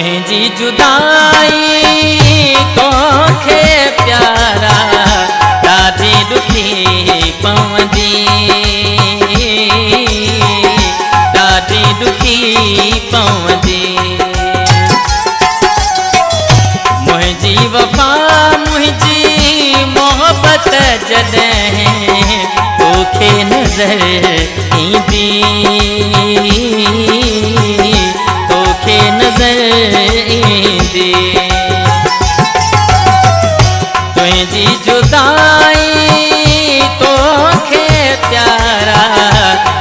मुझी जुदाई तोखे प्यारा ॾाढी ॾुखी पवंदी, ॾाढी ॾुखी पवंदी। मुझी वफ़ा मुझी मोहब्बत जॾहिं तोखे नज़र ईंदी, तोखे नज़र ईंदी। तुझी जुदाई तोखे प्यारा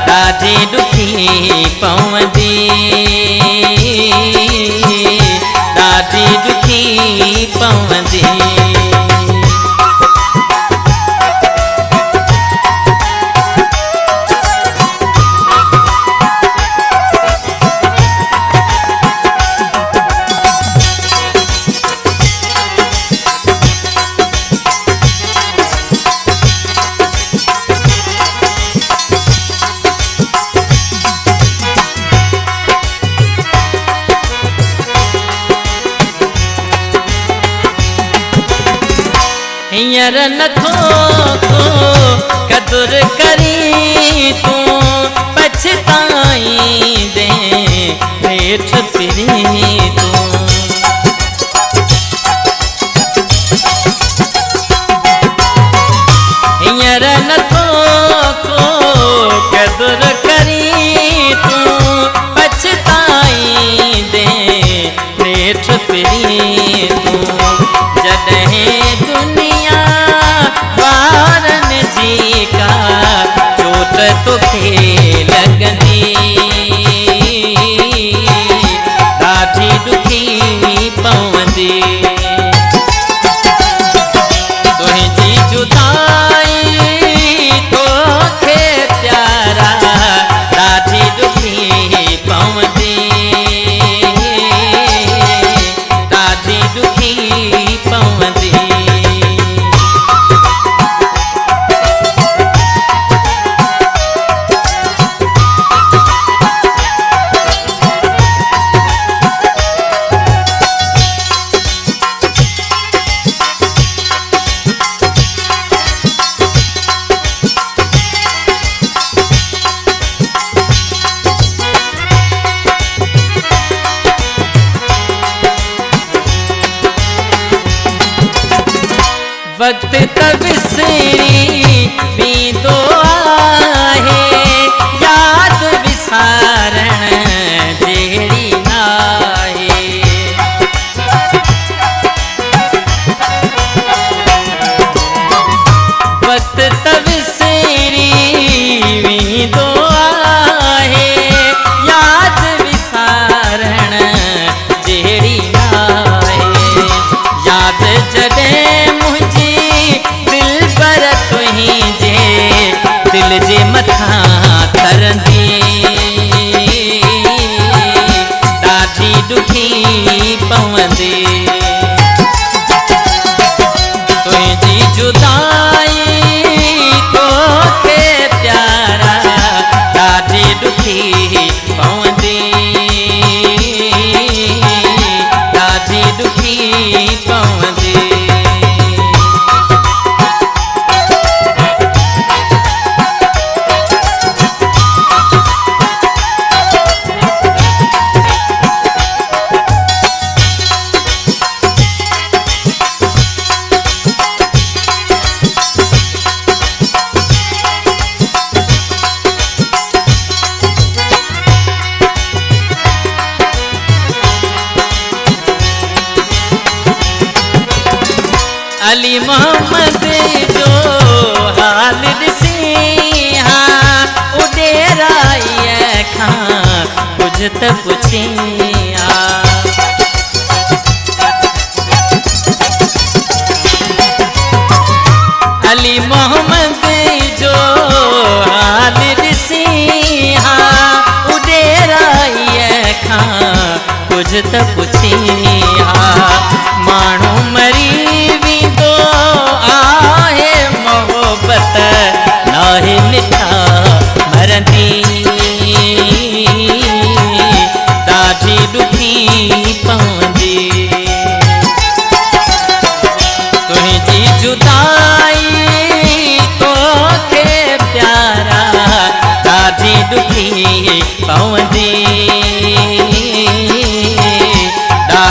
ॾाढी ॾुखी पवंदी, ॾाढी ॾुखी पवंदी। हींअर नथो को कदुर करी तूं पछताईंदे हेठ फिरी तूं। हींअर नथो को कदुर करी तूं पछताईंदे हेठ फिरी तूं। जॾहिं दुनिया वारन जी का चोट तोखे लॻंदी, ॾाढी ॾुखी पवंदी। तुझी जुदाई तोखे प्यारा ॾाढी ॾुखी पवंदी, ॾाढी ॾुखी पवंदी। वक्त त विसरी वेंदो आहे, याद विसारण जहिड़ी नाहे। वक्त त विसरी वेंदो आहे, याद विसारण जहिड़ी नाहे। याद जॾहिं दिल जे मथां तरंदी, ॾाढी ॾुखी पवंदी। तुझी जुदाई तोखे प्यारा ॾाढी ॾुखी पवंदी, ॾाढी ॾुखी पवंदी। अली मोहम्मद जो हाल ॾिसी हाँ उॾेराईअ खां कुझु त पुछी हाँ। अली मोहम्मद जो हाल ॾिसी हाँ उॾेराईअ खां कुझु त पुछी हाँ। माण्हू मरी वेंदो आहे, मोहब्बत नाहे मिठा मरंदी, ॾाढी ॾुखी पवंदी।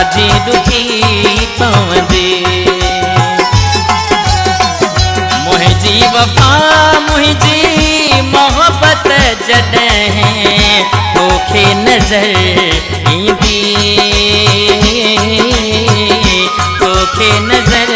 राजी दुखी पवंदे। मुंहिंजी वफ़ा मुंहिंजी मोहब्बत जॾहिं तोखे नज़र ईंदी, तोखे नज़र